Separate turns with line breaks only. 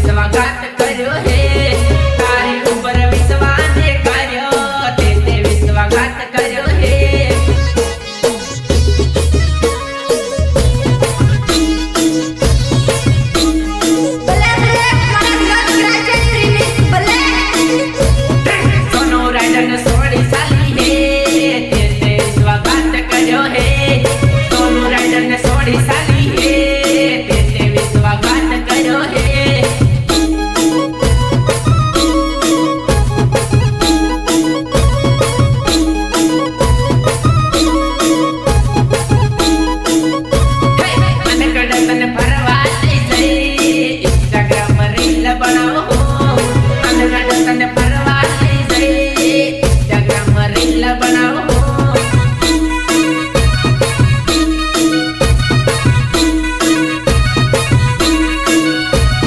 विश्वासघात कर्यो हे तारी ऊपर विश्वासे कर्यो ते विश्वासघात कर्यो हे सोनू राइडर ने सोड़ी साली हे ते विश्वासघात कर्यो हे सोनू राइडर ने सोड़ी साली हे ते विश्वासघात कर्यो हे इंस्टाग्राम रील बनाओ।